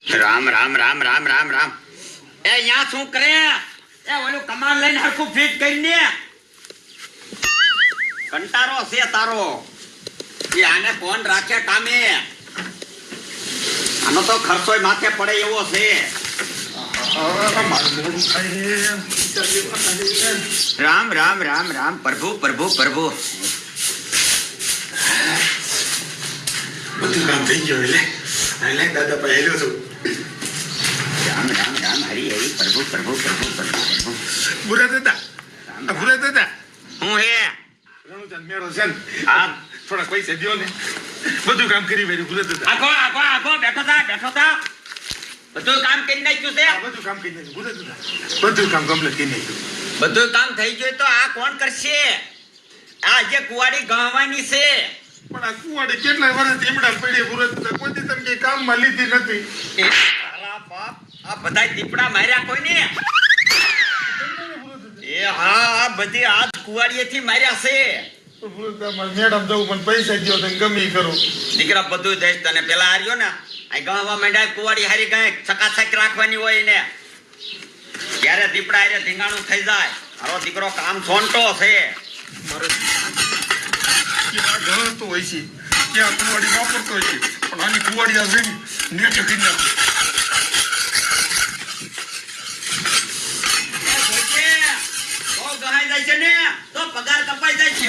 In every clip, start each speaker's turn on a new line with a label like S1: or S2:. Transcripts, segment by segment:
S1: રામ રામ રામ રામ રામ રામ. એ યા શું કરે? એ ઓલું કમાન લઈને હરખું ફિટ કરીને. કંટારો છે તારો. એ આને કોણ રાખે કામે? આનો તો ખર્ચોય માથે પડે એવો છે. રામ રામ રામ રામ. પ્રભુ પ્રભુ પ્રભુ.
S2: બધું કામ થઈ ગયું એટલે દાદા પહેલો છું.
S1: રામ રામ રામ. હરી હરી. પ્રભુ પ્રભુ પ્રભુ પ્રભુ પ્રભુ.
S2: ભૂરા દાદા હું
S1: હે
S2: રણુચંદ મેરો છે ને,
S1: આ
S2: થોડા પૈસા દ્યો ને, બધું કામ કરી વેર્યું ભૂરા દાદા.
S1: આખો આખો આખો બેઠો થા બેઠો થા. બધું કામ કરી નાખ્યું છે.
S2: બધું કામ કરી નાખ્યું ભૂરા દાદા, બધું કામ કમ્પ્લીટ કરી નાખ્યું.
S1: બધું કામ થઈ ગયું તો આ કોણ કરશે? આ જે કુવાડી ગણવાની છે.
S2: પણ આ કુવાડે કેટલાય વર્ષ એમડા પડ્યા ભૂરા દાદા, કોઈ દી તમે કામમાં લીધી નથી.
S1: એ તારા બાપ, આ બધા દીપડા માર્યા કોઈને? એ હા, આ બધી આજ કુવાડીએથી માર્યા છે.
S2: ભૂરા દાદા મારે મેડમ જવું પણ પૈસા દ્યો તો ગમે ઈ કરું.
S1: દીકરા બધું દઈશ તને. પેલા હાર્યો ને આ ગણવા માંડ્યા કુવાડી હારી ગઈ ચકાચક રાખવાની હોય ને ત્યારે દીપડા હારે ધીંગાણું થઈ જાય. મારો દીકરો કામ સોંટો છે.
S2: મારે ઘણો તો હોય છે ત્યાં કુવાડી વાપરતો હોય છે, પણ આની કુવાડી આ જઈને નેટ કરી નાખું.
S1: જાય છે ને તો પગાર કપાઈ જાય છે.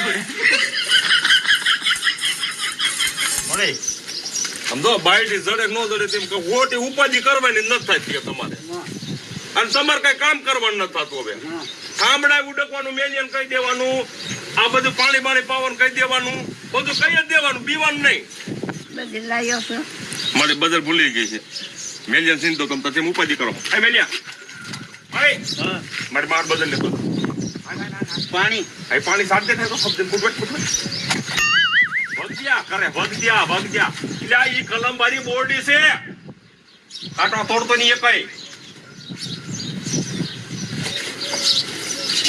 S3: સમજો બાયડી જડે ન જડે તેમ કે ખોટી ઉપાધિ કરવાની નથી થતી તમારે, અને તમારે કઈ કામ કરવાનું નથી થતું. હવે થાંભળા ઉડકવાનું, મેલિયન કહી દેવાનું, આ બધું પાણી બાણી પાવાનું કહી દેવાનું, બધું કહી જ દેવાનું, પીવાનું નહીં. મારી બદલ ભૂલી ગઈ છે મેલિયન સિંહ તો તમે તેમ ઉપાધિ કરો. એ મેલિયા મારી માર બદલ ને
S1: પાણી
S3: પાણી સાથે થાય તો શબ્દ ફૂટવટ વગદ્યા કરે વગદ્યા એટલે આ ઈ કલમબારી બોરડી છે. કાંટો તોડતો નહીં એકય.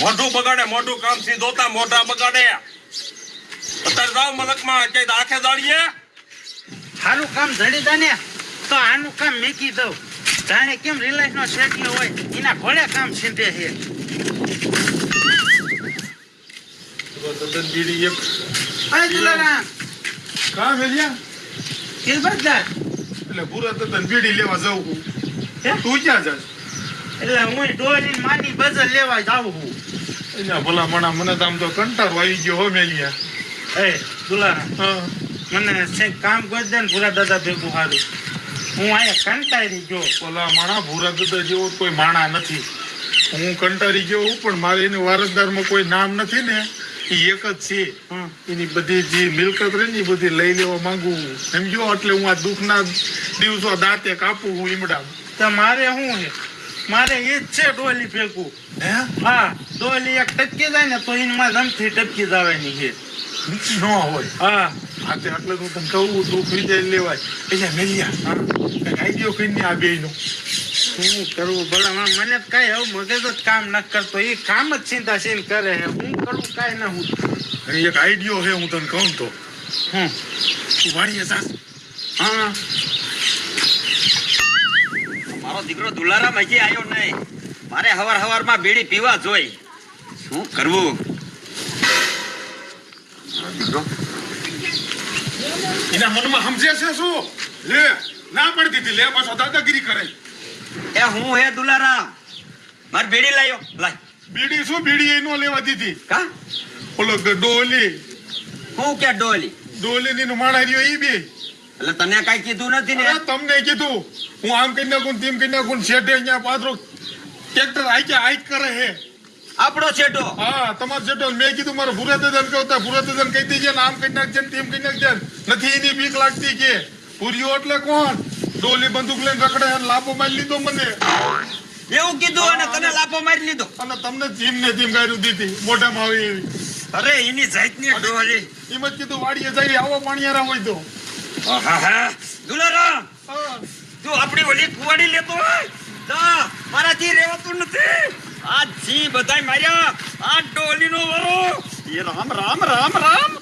S3: મોઢું બગાડે, મોઢું કામ થી જોતા મોઢા બગાડે. અત્યારે જાવ મલકમાં ક્યાંય આંખે દાડીએ
S4: સારું કામ જડી જાય ને તો આનું કામ મેકી દઉં. જાણે કેમ રિલાયન્સ નો શેઠિયો હોય એના ઘોડે કામ સીધે છે.
S2: બીડી એક
S4: અરે દુલારામ
S2: કામ વેલ્યા
S4: કે બધા
S2: એટલે પૂરા તતન બીડી લેવા જાઉં છું. તું ક્યાં જાસ?
S4: એટલે હું ડોલી માની બજાર લેવા જાઉં છું.
S2: એના ભલા મણા મને તો આમ તો કંટાળો આવી ગયો હો મેલિયા.
S4: એ દુલારામ
S2: હા
S4: મને છે કામ કરી દે ને ભૂરા દાદા ભેગું સારું. હું અહીંયા કંટાળી ગયો.
S2: ભલા મણા ભૂરા દાદા જેવો કોઈ માણા નથી. હું કંટાળી ગયો હું, પણ મારે એને વારસદારમાં કોઈ નામ નથી ને, એ એક જ છે. એની બધી જે મિલકત રહી ને એ બધી લઈ લેવા માંગુ હું, સમજો? એટલે હું આ દુઃખના દિવસો દાંતે કાપું હું ઈમડા.
S4: તો મારે શું છે? મારે એ જ છે ડોલી ભેગું.
S2: હે
S4: હા, ડોલી એક ટપકી જાય ને તો એમાં જમથી ટપકી જવાની છે.
S2: ન હોય
S4: હા
S2: હા તે એટલે હું તને કહું દુઃખ વિજય લેવાય. એટલે મેલિયા આઈડિયો કરીને આ બેયનો
S4: શું કરવું ભલા? મને કઈ હવે મગજ જ કામ ન કરતો. એ કામ જ ચિંતા ચીન કરે છે. હું કરું કઈ ના. હું
S2: એક આઈડિયો છે, હું તને કહું તો
S4: હમ
S2: તું વાડીએ જાસ.
S4: હા
S1: મારો દીકરો દુલારામ હજી આવ્યો નહીં. મારે હવારમાં બીડી પીવા જોઈ. શું કરવું? દીકરો
S2: એના મનમાં સમજે છે શું? લે ના પડી દીધી, લે પાછો દાદાગીરી કરે.
S1: એ હું હે દુલારામ, મારી બીડી લાયો. લાય
S2: બીડી શું બીડી એ નો લેવા દીધી.
S1: કા
S2: ઓલો ડોલી
S1: હું કે ડોલી
S2: ની માણા રહ્યો ઈ બે.
S1: એટલે તને કઈ કીધું નથી ને?
S2: અરે તમને કીધું હું આમ કરી નાખું તેમ કરી નાખું. શેઠે અહીંયા પાત્રો ટ્રેક્ટર આઈ કરે હે.
S1: આપણો છેટો
S2: હા તમારો શેઠો. મેં કીધું મારે ભૂરા દાદાને કહું, ભૂરા દાદાને કહી દેજે ને આમ કરી નાખજે ને તેમ કરી નાખજે. નથી એની બીક લાગતી કે પૂરીઓ એટલે કોણ? ડોલી બંદૂક લઈને રખડે અને લાભો મારી લીધો મને.
S1: એવું કીધું અને તને લાફો મારી લીધો.
S2: અને તમને જીમ ને જીમ ગાયરું દીધી મોઢામાં આવી એવી.
S1: અરે એની જાતની ડોલી.
S2: એમ જ કીધું વાડીએ જઈ આવો પાણીયારા હોય તો.
S1: આહાહા. દુલારામ,
S2: હા
S1: તું આપણી ઓલી કુવાડી લેતો હોય તો મારાથી રહેવાતું નથી. આ જી બધાય માર્યા આ ડોલીનો વરો. એ રામ રામ રામ રામ.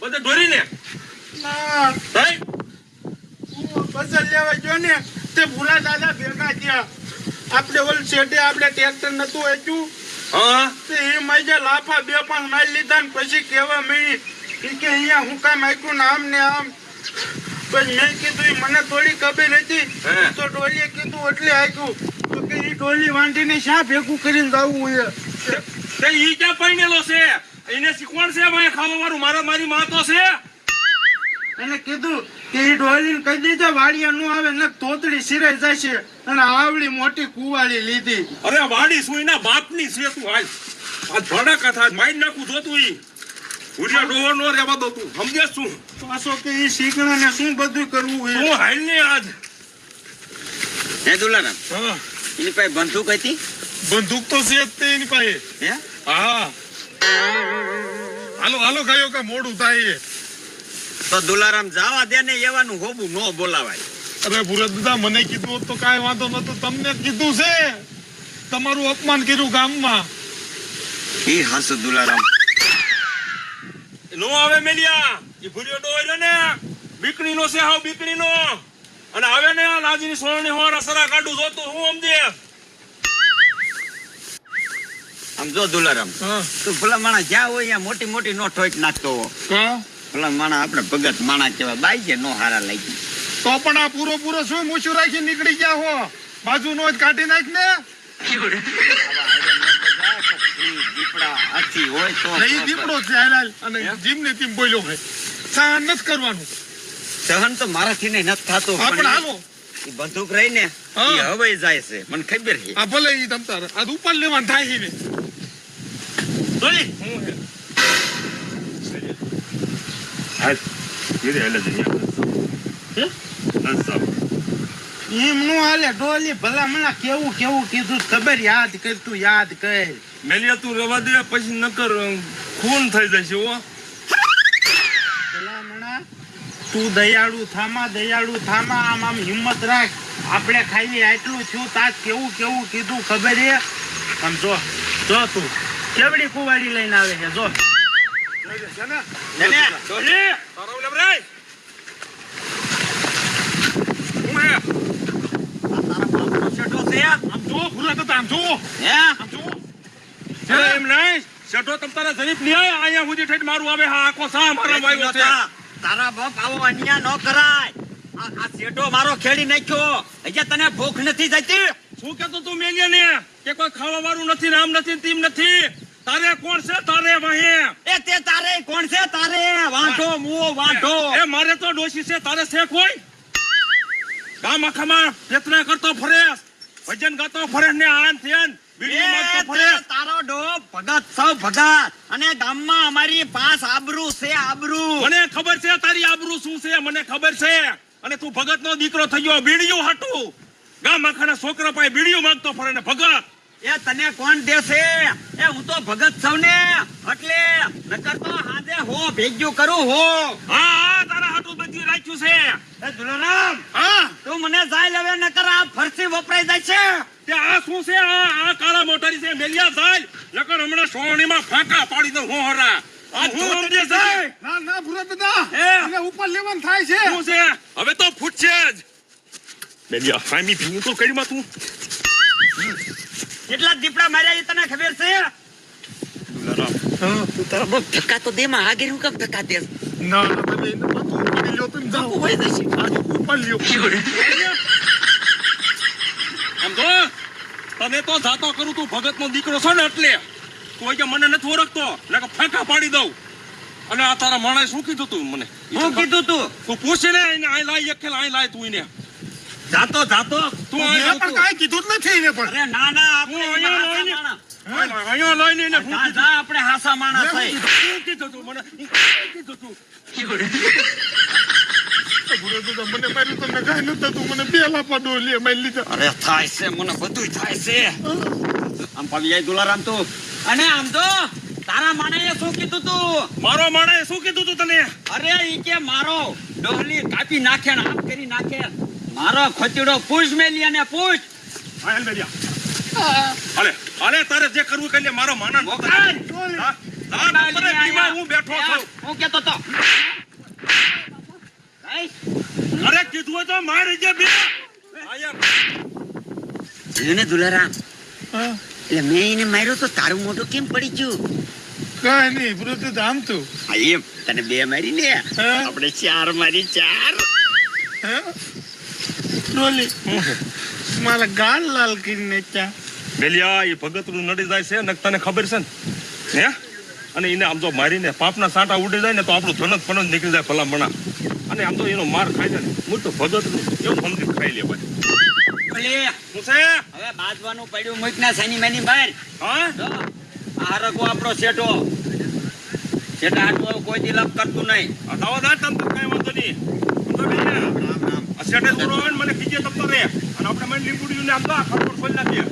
S3: બધે ઢોરીને
S2: ના
S3: ભાઈ
S2: તું બજાર લેવા ગયો ને તે ભૂલા દાદા ભેગા થયા આપણે ઓલ શેઠે આપણે ટ્રેક્ટર નતું વેચ્યું
S3: હા
S2: તે એ માજા લાફા 2-5 માઇલ લીધા ને પછી કેવા મળી કે અહીંયા હું કામ આખ્યું ને આમ ને આમ પછી મેં કીધું ઈ મને થોડી ખબર હતી
S3: હે.
S2: તો ડોલીએ કીધું એટલે આખ્યું તો કે ઈ ડોલી વાંટીને શા ભેગું કરીને જવું એ
S3: તે ઈ ક્યાં પૈણેલો છે એને શીખવાડ છે ભાઈ ખાવા વાળું મારી માં તો છે
S2: એને કીધું કે ઈ ડોલીને કહી દેજો વાડિયા નું આવે ને તોતડી સિરાઈ જશે અને આવડી મોટી કુવાડી લીધી
S3: અરે વાડી સુઈના બાપની છે તું હાલ આ ધડાકા થાય મારી નાખું જોતું ઈ ઉડિયા ડોહર નો રેવા દો તું સમજે શું
S2: પાછો કે ઈ શીખણાને શું બધું કરવું
S3: તું હાલ ને આજ
S1: હે દુલારામ
S2: હા
S1: એની પાસે બંદૂક હતી
S2: બંદૂક તો છે જ તે એની પાસે
S1: હે
S2: હા હાલો હાલો કયો કે મોડું થાય
S1: તો દુલારામ જાવા દે ને એવાનું હોબું નો બોલાવાય
S2: અરે ભૂરત દાદા મને કીધું હોત તો કાંઈ વાંધો નતો તમને કીધું છે તમારું અપમાન કર્યું ગામમાં
S1: ઈ હસ દુલારામ
S3: નો આવે મેલિયા ઈ ભૂર્યો ડોહર ને બીકણી નો છે હાવ બીકણી નો અને હવે ને આ લાજીની સોળની હોરા સરા કાઢું જોતું હું સમજે
S1: આમ જો દુલારામ
S2: હા
S1: તું ભલા માણા જ્યાં હોય ત્યાં મોટી મોટી નો ઠોક નાખતો હો
S2: કા
S1: ભલા માણા આપણે ભગત માણા કેવા બાઈ છે નો હારા લાગી
S2: તો પણ આ પૂરો શું મૂછું રાખી નીકળી ગયા હો બાજુ નો જ કાઢી નાખ ને
S1: દીપડા હાથી હોય તો
S2: નહીં દીપડો છે હાલ અને જીમ ને તીમ બોલ્યો ભાઈ સહન નથી કરવાનું
S1: સહન તો મારાથી નહીં નથી થતું
S2: આપણે હાલો
S1: ઈ બંદૂક રહી ને
S2: હા.
S1: ઈ હવે જાય છે મને ખબર છે
S2: આ ભલે ઈ તમતાર આ ઉપર લેવાનું થાય છે ને
S3: જોઈ હું હે હાલ ધીરે હાલે જઈએ
S4: એમ નું હાલે ડોલી ભલા મને કેવું કીધું ખબર યાદ કર તું યાદ કર
S3: મેલિયા તું રવા દે પછી નકર ખૂન થઈ જશે હો
S4: ભલા મણા તું દયાળુ થામા આમ હિંમત રાખ આપણે ખાલી આટલું થયું તાજ કેવું કીધું ખબર હે આમ જો તું કેવડી કુવાડી લઈને આવે છે જો
S1: ને
S3: તારો ઓલે બ્રાય હું હે
S1: તારા બાપનો શેઠો છે
S2: આમ જો ભૂરા દાદા આમ જો
S1: હે
S2: આમ જો
S3: અરે એમ નહીં શેઠો તમ તારા જરીફ નહીં આયા અહીંયા સુધી ઠેઠ મારું આવે હા આખો સા મારા વાગ્યો છે
S1: તારા બાપ આવો અન્યાય ન કરાય આ શેઠો મારો ખેડી નાખ્યો હજી તને ભૂખ નથી જતી
S3: શું કેતો તું મેલિયા ને કે કોઈ ખાવા વાળું નથી રામ નથી તીમ નથી તારે કોણ છે તારે વહે
S1: એ તે તારે કોણ છે તારે વાંઢો મુઓ વાંઢો
S3: એ મારે તો ડોશી છે તારે છે કોઈ ગામ આખામાં યત્ન કરતો ફરેસ ભજન ગાતો ફરેસ ને આન થેન બીડીઓ માંગતો ફરેસ
S1: તારો ડો ભગત સૌ ભગત અને ગામમાં અમારી પાસ આબરૂ છે આબરૂ
S3: મને ખબર છે તારી આબરૂ શું છે મને ખબર છે અને તું ભગત નો દીકરો થઈ ગયો બીડીયું હાટું ગામ આખાના છોકરા પાસે બીડીયું માંગતો ફરે ને ભગત
S1: એ તને કોણ દેશે એ હું તો ભગત સૌ ને એટલે નકર તો હાજે હો ભેગ્યું કરું હો
S3: હા તારા હાટું બધી રાખ્યું છે
S1: એ દુલારામ
S3: હા
S1: તું મને જાય લેવે નકર આ ફરસી વપરાઈ જાય છે
S3: તે આ શું છે આ કાળા મોટારી છે મેલિયા થાય નકર હમણાં સોણીમાં ફાંકા પાડી દઉં હું હરા આ હું સમજે છે
S2: ના ભૂરા દાદા
S3: એ.
S2: એને ઉપર લેવાનું થાય છે
S3: શું છે હવે તો ફૂટશે જ મેલિયા ફામી ભીનું તો કરીમાં તું
S1: કેટલા દીપડા માર્યા એ તને ખબર છે તું તારો બહુ ધક્કા તો દેમાં આગળ હું કેમ ધક્કા દે
S2: ના તમે એને બધું ઉપાડી લ્યો તમે જાઓ
S1: હોય જશે
S2: આજે ઉપર લ્યો
S3: આમ તો તને તો જાતો કરું તું ભગત નો દીકરો છો ને એટલે તું કે મને નથી ઓળખતો નકર ફાંકા પાડી દઉં અને આ તારા માણસે શું કીધું તું મને
S1: હું કીધું તું
S3: તું પૂછે ને એને આઈ લાય એક આઈ લાય તું એને
S1: જાતો
S3: તું
S2: મેં
S3: આઈ
S2: પણ કાંઈ કીધું જ નથી એને પણ
S1: અરે ના ના આપણે
S3: હું અહીંયા
S1: હાસા
S3: લઈને-
S1: માણસ.
S3: અહીંયા લઈને એને શું
S1: જા,
S3: કીધું
S1: જા, આપણે હાસા માણસ
S2: મેં
S1: થઈ.
S3: શું કીધું તું મને શું કીધું તું
S2: ભૂરા દાદા મને માર્યું તમને કાંઈ નતું તું મને બે લાપા ડોલીએ મારી લીધા
S1: અરે થાય છે મને બધું થાય છે આમ પાવી જાય દુલારામ તું અને આમ તો તારા માણસે શું કીધું તું
S3: મારો માણસે શું કીધું તું તને
S1: અરે ઈ કે મારો ડોહલી કાપી નાખે ને આમ કરી નાખે મારો ખોતીડો પૂછ મેલી અને પૂછ
S3: હાલ બેરિયા અલે તારે જે કરવું કરી લે મારો માનન
S1: મોકાન.
S3: હા? આ નંબરે ધીમા હું બેઠો છું.
S1: હું કેતો તો
S3: અરે કીધું હોય તો મારી જે બે આયા
S1: એને દુલારામ
S2: હા
S1: એટલે મેં એને માર્યો તો તારું મોઢું કેમ પડી ગયું?
S2: કાંઈ નહીં બ્રત આમ તો
S1: હા, એમ તને બે મારી ને
S2: હા.
S1: આપણે ચાર મારી ચાર.
S2: હે ડોલી મારા ગાલ લાલ કરીને ક્યાં
S3: બેલિયા એ ભગતનું નડી જાય છે ને તને ખબર છે ને હે અને એને આમ તો મારીને પાપના સાંટા ઉડી જાય ને તો આપણું ધનત પણ નીકળી જાય ભલા મણા અને આમ તો એનો માર ખાય છે ને હું તો ભગતનું એવું સમજી ખાઈ લે ભાઈ
S1: ભલે,
S3: શું છે
S1: હવે બાજવાનું પડ્યું મૂકના સાની માની બહાર.
S3: હા
S1: જો, આ હરગવો આપણો શેઠો શેઠા હાટું કોઈ દી લપ કરતું નહીં.
S3: આ દાવા દા તમ તો કઈ વાંધો નહીં સમજો બેલિયા?
S1: રામ રામ.
S3: આ શેઠે દૂરો આવે ને મને ખીજે તપતો રે અને આપણે મને લીંબુડીયું ને આમ તો આ ખરખોટ ખોલી નાખીએ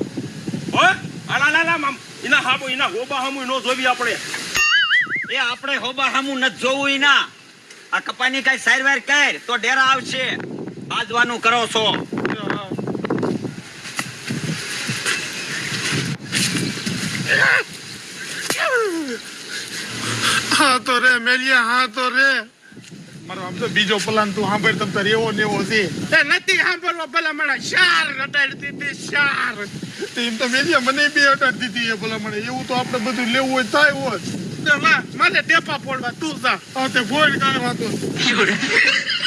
S3: હો આલા લા લા આમ એના હાબો એના હોબા હામુય નો જોવી આપણે
S1: એ આપણે હોબા હામું નથી જોવું ઈ ના. આ કપાની કઈ સારવાર કર તો ડેરા આવશે. બાજવાનું કરો છો.
S2: હા તો રે મેલિયા હા તો રે મારો આમ તો બીજો પ્લાન તું સાંભળ તમ તારે એવો ને એવો છે
S4: એ નથી સાંભળવો ભલા મને શાર રટાડી દીધી શાર
S2: તો એમ તો મેલિયા મને બે અટાડી દીધી એ ભલા મને એવું તો આપણે બધું લેવું હોય થાય હોય
S4: મને ટેપા ફોડવા તું જા
S2: હા તે ફોડ કાંઈ વાંધો નહીં.